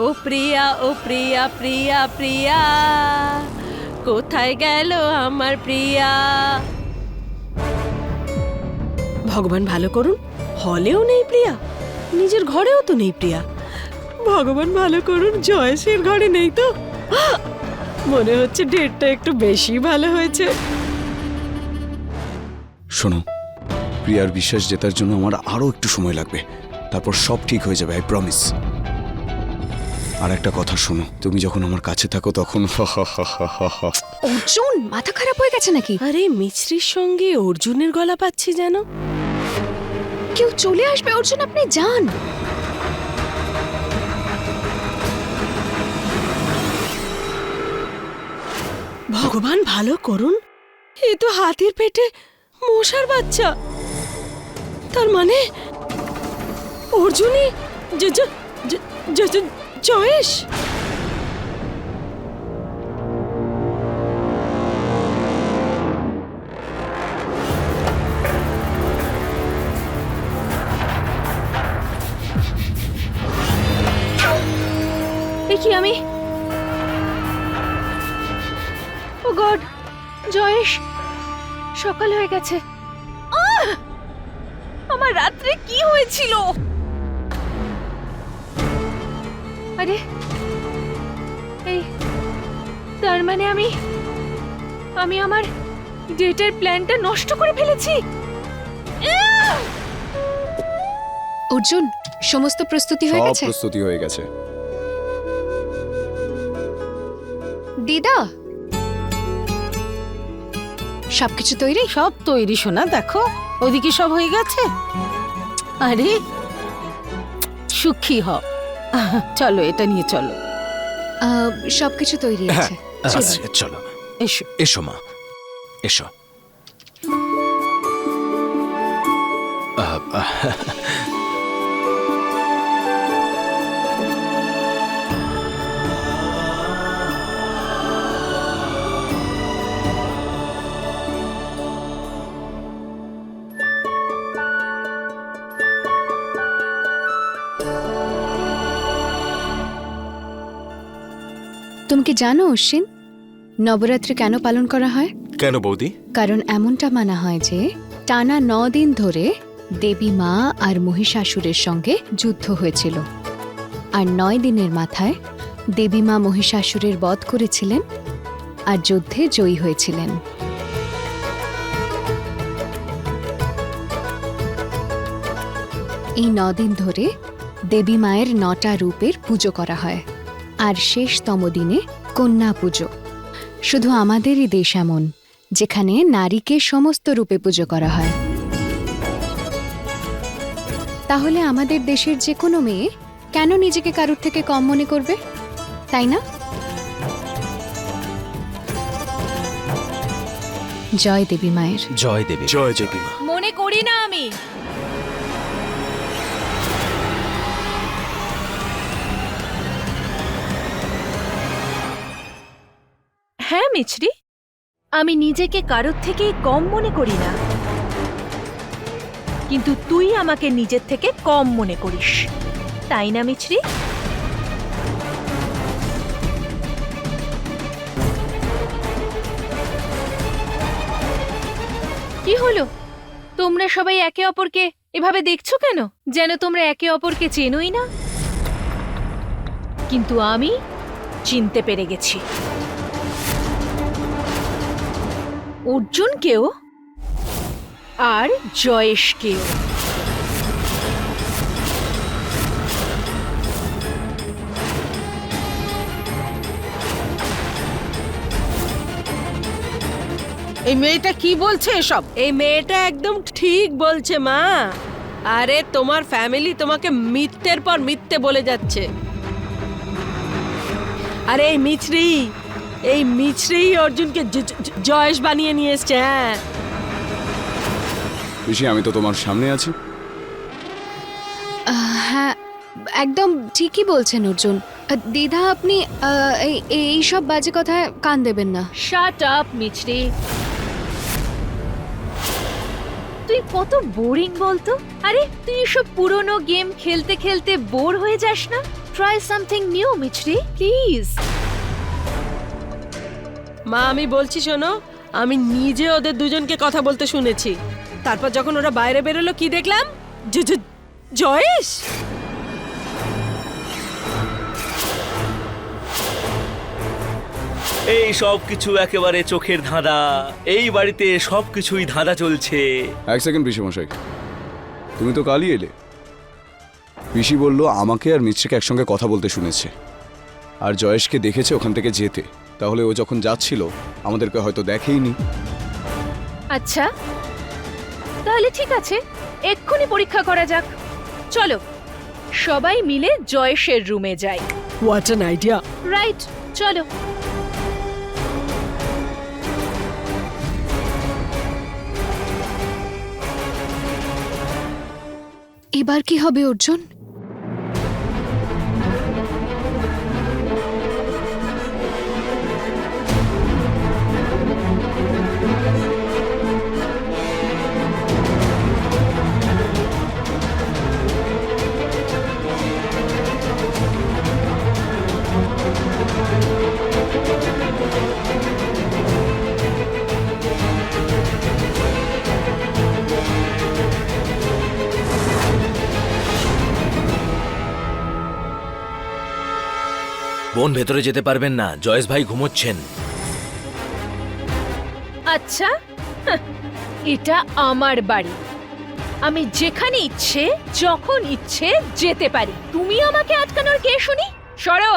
ও প্রিয়া, ও প্রিয়া, প্রিয়া প্রিয়া, কোথায় গেল আমার প্রিয়া? ভগবান ভালো করুন, হলেও নেই প্রিয়া, নিজের ঘরেও তো নেই প্রিয়া। ভগবান ভালো করুন, জয়েসের ঘরে নেই তো। মনে হচ্ছে ডেটটা একটু বেশি ভালো হয়েছে। শোনো, প্রিয়ার বিশ্বাস জেতার জন্য আমার আরো একটু সময় লাগবে, তারপর সব ঠিক হয়ে যাবে, আই প্রমিস। আর একটা কথা শোনো, তুমি যখন আমার কাছে থাকো তখন অর্জুন, মাথা খারাপ হয়ে গেছে নাকি? আরে মিছরির সঙ্গে অর্জুনের গলা পাচ্ছি যেন। কেউ চলে আসবে অর্জুন, আপনি যান। ভগবান ভালো করুন, এ তো হাতির পেটে মশার বাচ্চা। তার মানে অর্জুনই জয়েশ। দেখি আমি, ও গড, জয়েশ, সকাল হয়ে গেছে। আমার রাত্রে কি হয়েছিল? আরে এই, তার মানে আমি আমার ডেটের প্ল্যানটা নষ্ট করে ফেলেছি। অর্জুন, সমস্ত প্রস্তুতি হয়ে সব গেছে? প্রস্তুতি হয়ে গেছে। দিদা, সবকিছু তৈরি? সব তৈরি সোনা, দেখো ওদিকে সব হয়ে গেছে। আরে সুখী হ, চলো এটা নিয়ে চলো। সবকিছু তৈরি আছে। চলো এসো। এসো মা, এসো। তুমি কি জানো অশ্বিন, নবরাত্রি কেন পালন করা হয়? কেন বৌদি? কারণ এমনটা মানা হয় যে টানা 9 দিন ধরে দেবী মা আর মহিষাসুরের সঙ্গে যুদ্ধ হয়েছিল, আর 9 দিনের মাথায় দেবী মা মহিষাসুরের বধ করেছিলেন আর যুদ্ধে জয়ী হয়েছিলেন। এই 9 দিন ধরে দেবী মায়ের 9টা রূপের পুজো করা হয়, আর শেষতম দিনে কন্যা পুজো। শুধু আমাদেরই দেশ এমন যেখানে নারীকে সমস্ত রূপে পুজো করা হয়। তাহলে আমাদের দেশের যে কোনো মেয়ে কেন নিজেকে কারুর থেকে কম মনে করবে, তাই না? জয় দেবী মায়ের। জয় দেবী, জয় দেবী মা। মনে করি না আমি। হ্যাঁ মিছরি, আমি নিজেকে কারোর থেকে কম মনে করি না, কিন্তু তুই আমাকে নিজের থেকে কম মনে করিস, তাই না মিছরি? কি হলো, তোমরা সবাই একে অপরকে এভাবে দেখছো কেন? যেন তোমরা একে অপরকে চেনোই না। কিন্তু আমি চিনতে পেরে গেছি অর্জুনকেও আর জয়েশকেও। এই মেয়েটা কি বলছে এসব? এই মেয়েটা একদম ঠিক বলছে মা। আরে তোমার ফ্যামিলি তোমাকে মিথ্যের পর মিথ্যে বলে যাচ্ছে। আরে এই মিছরি অর্জুনকে জয়েশ বানিয়ে নিয়ে এসছে। হ্যাঁ বেশি, আমি তো তোমার সামনে আছি। হ্যাঁ, একদম ঠিকই বলছেন অর্জুন। দিদা, আপনি এই সব বাজে কথায় কান দেবেন না। শাট আপ মিছরি, তুই কত বোরিং বলতো। আরে তুই এসব পুরনো গেম খেলতে খেলতে বোর হয়ে যাস না? ট্রাই সামথিং নিউ মিছরি প্লিজ। মা আমি বলছি শোনো, আমি নিজে ওদের দুজনকে কথা বলতে শুনেছি। তারপর যখন ওরা বাইরে বেরোলো কি দেখলাম? জয়েশ। এই সব কিছু একেবারে চোখের ধাঁধা। এই বাড়িতে সবকিছুই ধাঁধা চলছে। এক সেকেন্ড পিসিমশাই, তুমি তো কালই এলে। পিসি বলল আমাকে আর মিত্রকে একসঙ্গে কথা বলতে শুনেছে, আর জয়েশকে দেখেছে ওখান থেকে যেতে। তাহলে ও যখন যাচ্ছিল আমাদেরকে হয়তো দেখেইনি। আচ্ছা তাহলে ঠিক আছে, এক্ষুনি পরীক্ষা করা যাক। চলো সবাই মিলে জয়েশের রুমে যাই। What an idea. রাইট, চলো। এবার কি হবে অর্জুন? বোন ভেতরে যেতে পারবেন না, জয়েশ ভাই ঘুমোচ্ছেন। আচ্ছা হাহ, এটা আমার বাড়ি। আমি যেখানে ইচ্ছে যখন ইচ্ছে যেতে পারি। তুমি আমাকে আটকানোর কে শুনি? সরো।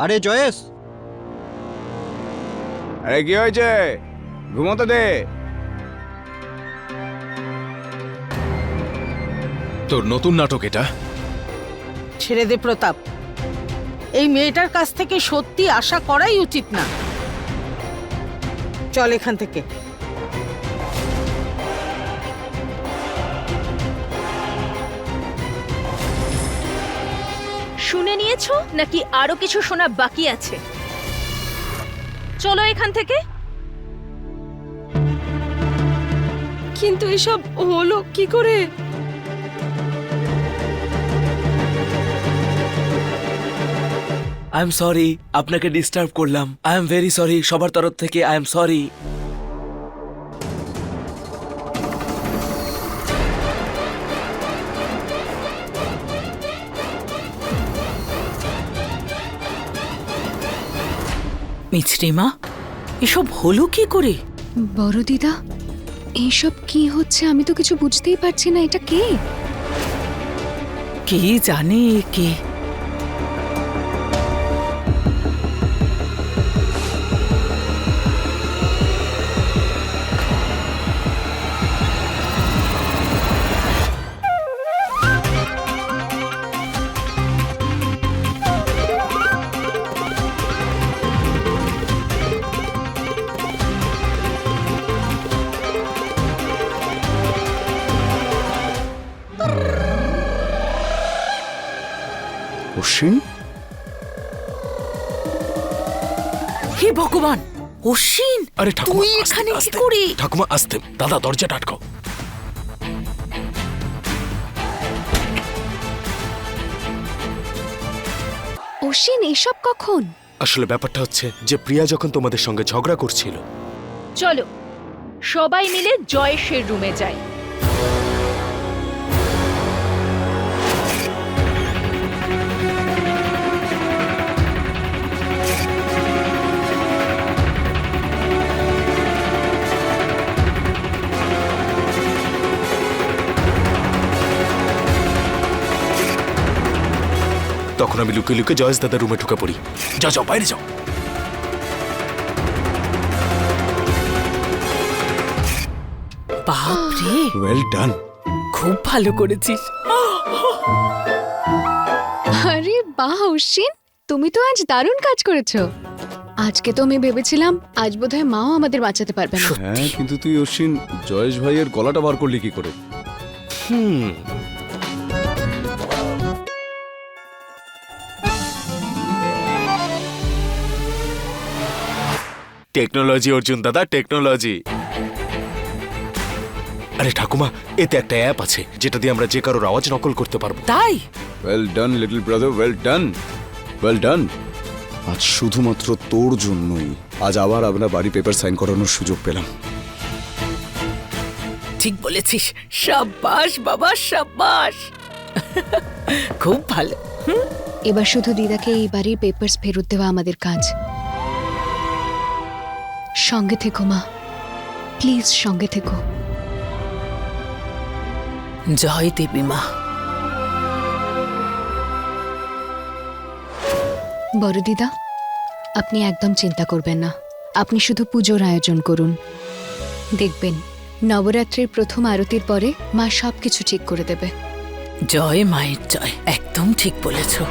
আরে জয়েশ, আরে কি হয়েছে? ঘুমোতে দে। তোর নতুন নাটক এটা? ছেড়ে দে প্রতাপ, এই মেয়েটার কাছ থেকে সত্যি আশা করাই উচিত না। চল এখান থেকে। শুনে নিয়েছো নাকি আরো কিছু শোনা বাকি আছে? চলো এখান থেকে। কিন্তু এসব হলো কি করে? আই এম সরি, আপনাকে ডিস্টার্ব করলাম। আই এম ভেরি সরি, সবার তরফ থেকে আই এম সরি। মিছরিমা, এসব হলো কি করে? বড় দিদা, এইসব কি হচ্ছে? আমি তো কিছু বুঝতেই পারছি না। এটা কে? কে জানে কে? অশ্বিন, হে ভগবান, অশ্বিন, আরে ঠাকুমা, তুই আস্তে, এখানে কি আস্তে। করে? ঠাকুমা আসতে, দাদা দরজাটা আটকাও। অশ্বিন, এসব কখন? আসলে ব্যাপারটা হচ্ছে যে প্রিয়া যখন তোমাদের সঙ্গে ঝগড়া করছিল, চলো সবাই মিলে জয়েশের রুমে যাই। তখন আমি লুকিয়ে লুকিয়ে জয়েশ দাদার রুমে ঢুকে পড়ি। যাও যাও, বাইরে যাও। বাপরে, ওয়েল ডান। খুব ভালো করেছিস। আরে বাহ অশ্বিন, তুমি তো আজ দারুণ কাজ করেছো। আজকে তো আমি ভেবেছিলাম আজ বোধহয় মাও আমাদের বাঁচাতে পারবে না। হ্যাঁ, কিন্তু তুই অশ্বিন জয়েশ ভাইয়ের গলাটা বার করলি কি করে? টেকনোলজি অর্জুন দাদা, টেকনোলজি। আরে ঠাকুমা, এতে একটা অ্যাপ আছে যেটা দিয়ে আমরা যে কারোর আওয়াজ নকল করতে পারবো। তাই well done little brother, well done, well done. আজ শুধুমাত্র তোর জন্যই আজ আবার আমরা বাড়ি পেপার সাইন করানোর সুযোগ পেলাম। ঠিক বলেছিস। সাব্বাস বাবা, সাব্বাস। খুব ভালো। এবার শুধু দিদাকে এই বাড়ির পেপারস ফেরত দেওয়া আমাদের কাজ। সঙ্গে থেকো মা, প্লিজ সঙ্গে থেকো। জয় দেবী মা। বড় দিদা, আপনি একদম চিন্তা করবেন না, আপনি শুধু পুজোর আয়োজন করুন। দেখবেন নবরাত্রির প্রথম আরতির পরে মা সবকিছু ঠিক করে দেবে। জয় মায়ের জয়, একদম ঠিক বলেছো।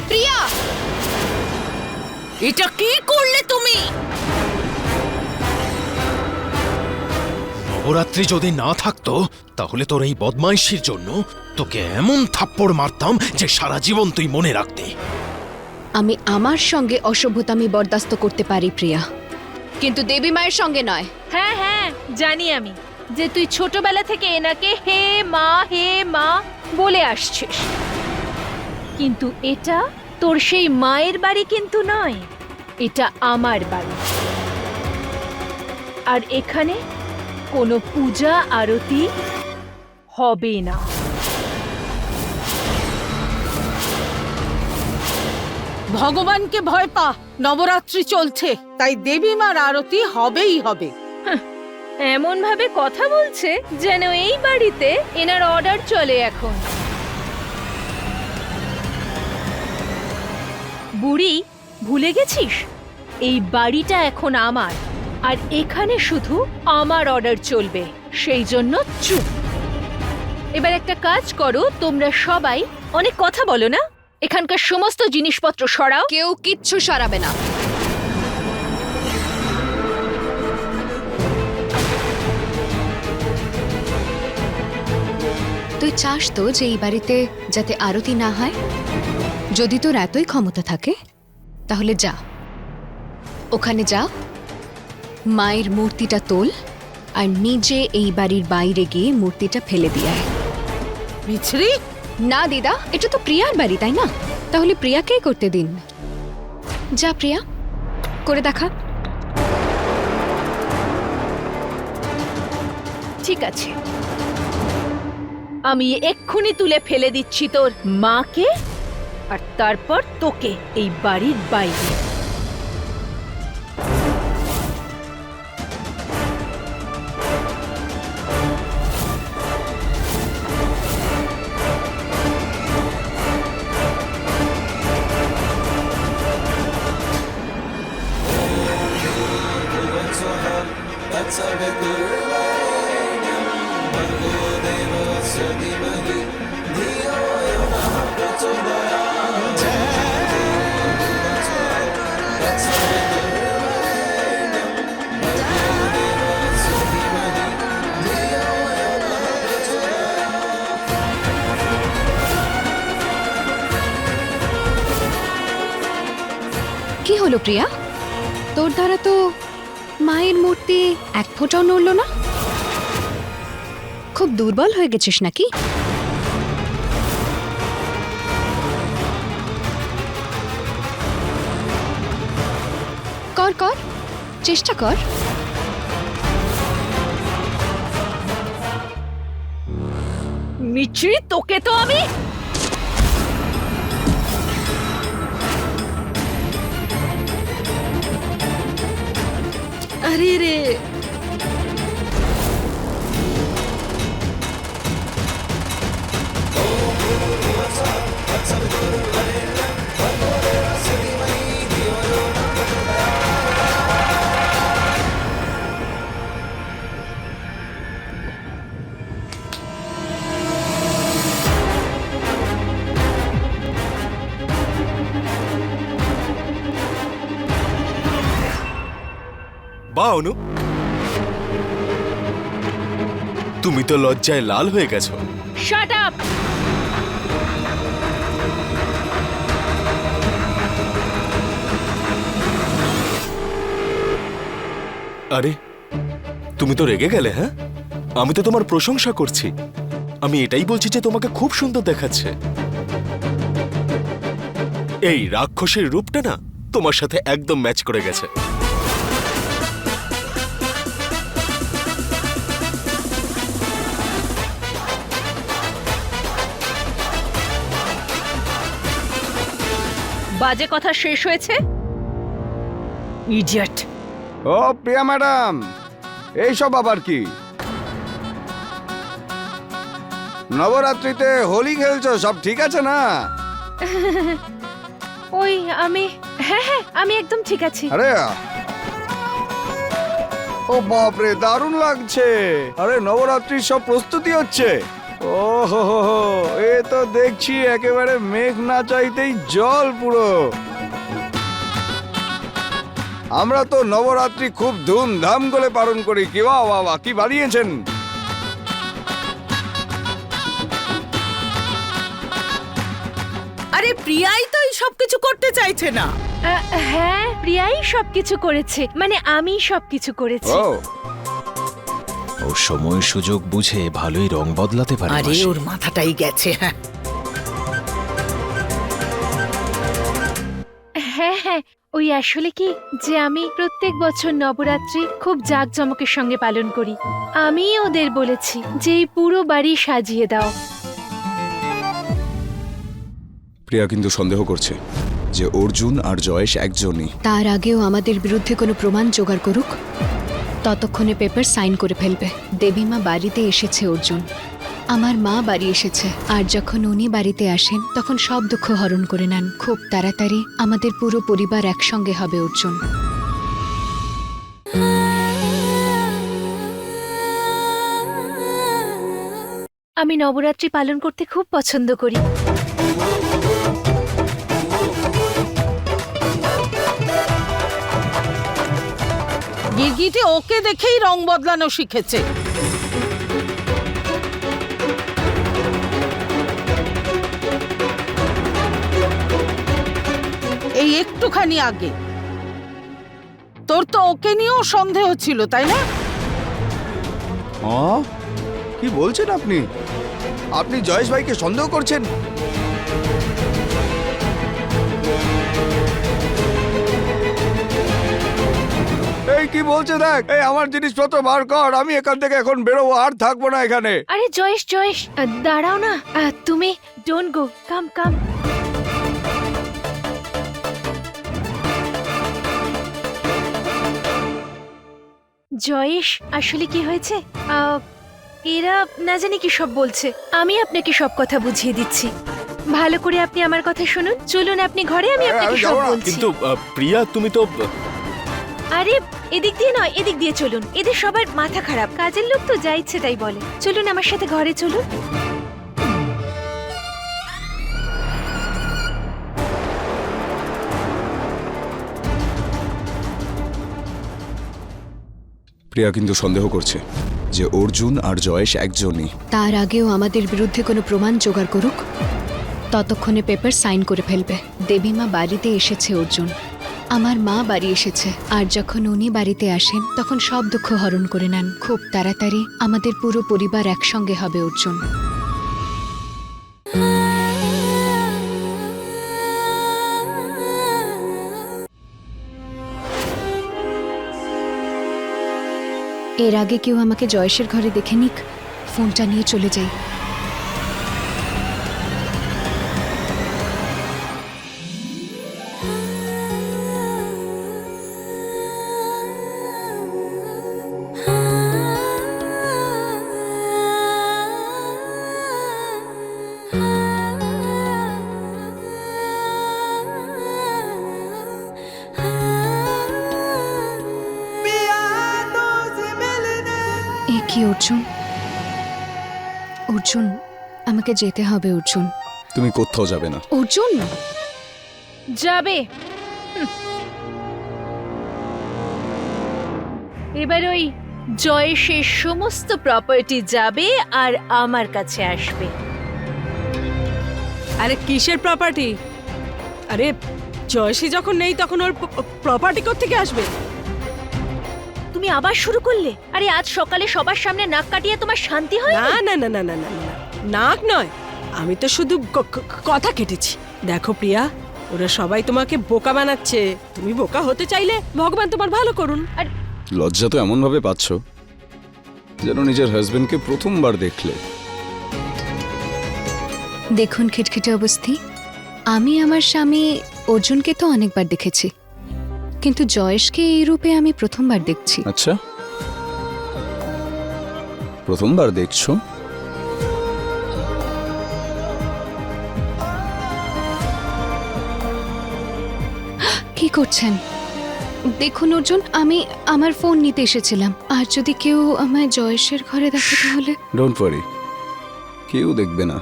প্রিয়া, এটা কি করলে তুমি? নবরাত্রি যদি না থাকতো তাহলে তোর এই বদমাইশির জন্য তোকে এমন থাপ্পড় মারতাম যে সারা জীবন তুই মনে রাখতে। আমি আমার সঙ্গে অসভ্যতামি বরদাস্ত করতে পারি প্রিয়া, কিন্তু দেবী মায়ের সঙ্গে নয়। হ্যাঁ হ্যাঁ, জানি আমি যে তুই ছোটবেলা থেকে এনাকে হে মা বলে আসছিস, কিন্তু এটা তোর সেই মায়ের বাড়ি কিন্তু নয়, এটা আমার বাড়ি। আর এখানে কোনো পূজা আরতি হবে না। ভগবানকে ভয় পা। নবরাত্রি চলছে, তাই দেবী মার আরতি হবেই হবে। এমন ভাবে কথা বলছে যেন এই বাড়িতে এনার অর্ডার চলে এখন। বুড়ি, ভুলে গেছিস এই বাড়িটা এখন আমার, আর এখানে শুধু আমার অর্ডার চলবে, সেই জন্য চুপ। এবার একটা কাজ করো, তোমরা সবাই অনেক কথা বলো না, এখানকার সমস্ত জিনিসপত্র সরাও। কেউ কিচ্ছু সরাবে না। তুই চাস তো যে এই বাড়িতে যাতে আরতি না হয়? যদি তোর এতই ক্ষমতা থাকে তাহলে যা, ওখানে যা, মায়ের মূর্তিটা তোল আর নিজে এই বাড়ির বাইরে গিয়ে মূর্তিটা ফেলে দিয়ে আয়। মিছরি, না দিদা, এটা তো প্রিয়ার বাড়ি, তাই না? তাহলে প্রিয়াকেই করতে দিন। যা প্রিয়া, করে দেখা। ঠিক আছে, আমি এক্ষুনি তুলে ফেলে দিচ্ছি তোর মাকে, আর তারপর তোকে এই বাড়ির বাইরে। কি হলো প্রিয়া, তোর দ্বারা তো মায়ের মূর্তি এক ফোঁটাও নড়ল না। খুব দুর্বল হয়ে গেছিস নাকি? কর কর, চেষ্টা কর। মিছরি, তোকে তো আমি। আরে রে, বা অনু, তুমি তো লজ্জায় লাল হয়ে গেছো। Shut up. আরে তুমি তো রেগে গেলে? হ্যাঁ, আমি তো তোমার প্রশংসা করছি। আমি এটাই বলছি যে তোমাকে খুব সুন্দর দেখাচ্ছে। এই রাক্ষসের রূপটা না তোমার সাথে একদম ম্যাচ করে গেছে। বাজে কথা শেষ হয়েছে? ইডিয়েট। ও প্রিয়া ম্যাডাম, এইসব আবার কি? নবরাত্রিতে হোলি খেলছো, সব ঠিক আছে না? ওই হ্যাঁ, আমি একদম ঠিক আছি। আরে ও বাপরে, দারুণ লাগছে। আরে নবরাত্রির সব প্রস্তুতি হচ্ছে। ও হো হো হো, এ তো দেখছি একেবারে মেঘ না চাইতেই জল পুরো। আমরা তো নবরাত্রি খুব ধুমধাম করে পালন করি। কি বাবা, কি বানিয়েছেন? আরে প্রিয়াই তো এই সব কিছু করতে চাইছে না। হ্যাঁ, প্রিয়াই সবকিছু করেছে, মানে আমি সবকিছু করেছি। ও ও সময় সুযোগ বুঝে ভালোই রং বদলাতে পারে। আরে মাসি। ওর মাথাটাই গেছে। হ্যাঁ, ওই আসলে কি যে আমি প্রত্যেক বছর নবরাত্রি খুব জাঁকজমকের সঙ্গে পালন করি। আমি ওদের বলেছি যে এই পুরো বাড়ি সাজিয়ে দাও। প্রিয়া কিন্তু সন্দেহ করছে যে অর্জুন আর জয়েশ একজনই। তার আগেও আমাদের বিরুদ্ধে কোনো প্রমাণ জোগাড় করুক, ততক্ষণে পেপার সাইন করে ফেলবে। দেবীমা বাড়িতে এসেছে অর্জুন, আমার মা বাড়ি এসেছে, আর যখন উনি বাড়িতে আসেন তখন সব দুঃখ হরণ করে নেন। খুব তাড়াতাড়ি আমাদের পুরো পরিবার একসঙ্গে হবে অর্জুন। আমি নবরাত্রি পালন করতে খুব পছন্দ করি। গিরগিটি ওকে দেখেই রং বদলানো শিখেছে। এই একটুখানি আগে তোর তো ওকে নিয়েও সন্দেহ ছিল, তাই না? কি বলছেন আপনি? আপনি জয়েশ ভাইকে সন্দেহ করছেন? এই কি বলছে দেখ, এই আমার জিনিসপত্র বার কর, আমি এখান থেকে এখন বেরোবো, আর থাকবো না এখানে। আরে জয়েশ, দাঁড়াও না। তুমি ডোন্ট গো, কাম। জয়েশ, আসলে কি হয়েছে, এরা না জানি কি সব বলছে। আমি আপনাকে সব কথা বুঝিয়ে দিচ্ছি, ভালো করে আপনি আমার কথা শুনুন। চলুন আপনি ঘরে, আমি আপনাকে সব বলছি। কিন্তু প্রিয়া, তুমি তো আরে এদিক দিয়ে নয়, এদিক দিয়ে চলুন। এদের সবার মাথা খারাপ, কাজের লোক তো যা ইচ্ছে তাই বলে। চলুন আমার সাথে ঘরে চলুন। প্রিয়া কিন্তু সন্দেহ করছে যে অর্জুন আর জয়েশ একজনই। তার আগেও আমাদের বিরুদ্ধে কোনো প্রমাণ জোগাড় করুক, ততক্ষণে পেপার সাইন করে ফেলবে। দেবীমা বাড়িতে এসেছে অর্জুন, আমার মা বাড়ি এসেছে, আর যখন উনি বাড়িতে আসেন তখন সব দুঃখ হরণ করে নেন। খুব তাড়াতাড়ি আমাদের পুরো পরিবার একসঙ্গে হবে অর্জুন। এর আগে কেউ আমাকে জয়েশের ঘরে দেখে নিক, ফোনটা নিয়ে চলে যাই। কি অর্জুন? অর্জুন, আমাকে যেতে হবে অর্জুন। তুমি কোথাও যাবে না। অর্জুন, যাবে। এবার ওই জয়েশের সমস্ত প্রপার্টি যাবে আর আমার কাছে আসবে। আরে কিসের প্রপার্টি? আরে জয়সী যখন নেই তখন ওর প্রপার্টি কোত্থেকে আসবে? তুমি আবার শুরু করলে? আরে আজ সকালে সবার সামনে নাক কাটিয়ে তোমার শান্তি হয়? না না না না না না না, নাক নয়, আমি তো শুধু কথা কেটেছি। দেখো প্রিয়া, ওরা সবাই তোমাকে বোকা বানাচ্ছে। তুমি বোকা হতে চাইলে ভগবান তোমার ভালো করুন। আর লজ্জা তো এমন ভাবে পাচ্ছ যেন নিজের হাজবেন্ডকে প্রথমবার দেখলে। দেখুন খিটখিটে অবস্থি, আমি আমার স্বামী অর্জুনকে তো অনেকবার দেখেছি, কিন্তু জয়েশকে এই রূপে আমি প্রথমবার দেখছি। আচ্ছা, প্রথমবার দেখছো? কি করছেন? দেখুন অর্জুন, আমি আমার ফোন নিতে এসেছিলাম, আর যদি কেউ আমায় জয়েশের ঘরে দেখে তাহলে? ডোন্ট ওয়ারি, কেউ দেখবে না।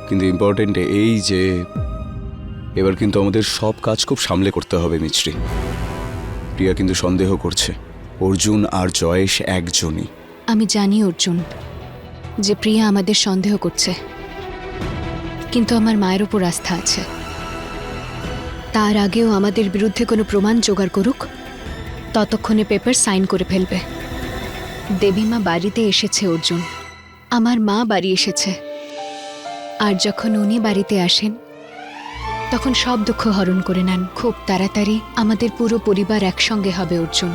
কিন্তু ইম্পর্টেন্ট এই যে এবার কিন্তু আমাদের সব কাজ খুব সামলে করতে হবে মিছরি। প্রিয়া কিন্তু সন্দেহ করছে অর্জুন আর জয়েশ একজনই। আমি জানি অর্জুন যে প্রিয়া আমাদের সন্দেহ করছে, কিন্তু আমার মায়ের উপর আস্থা আছে। তার আগেও আমাদের বিরুদ্ধে কোনো প্রমাণ জোগাড় করুক, ততক্ষণে পেপার সাইন করে ফেলবে। দেবীমা বাড়িতে এসেছে অর্জুন, আমার মা বাড়ি এসেছে, আর যখন উনি বাড়িতে আসেন তখন সব দুঃখ হরণ করে নেন। খুব তাড়াতাড়ি আমাদের পুরো পরিবার একসঙ্গে হবে অর্জুন।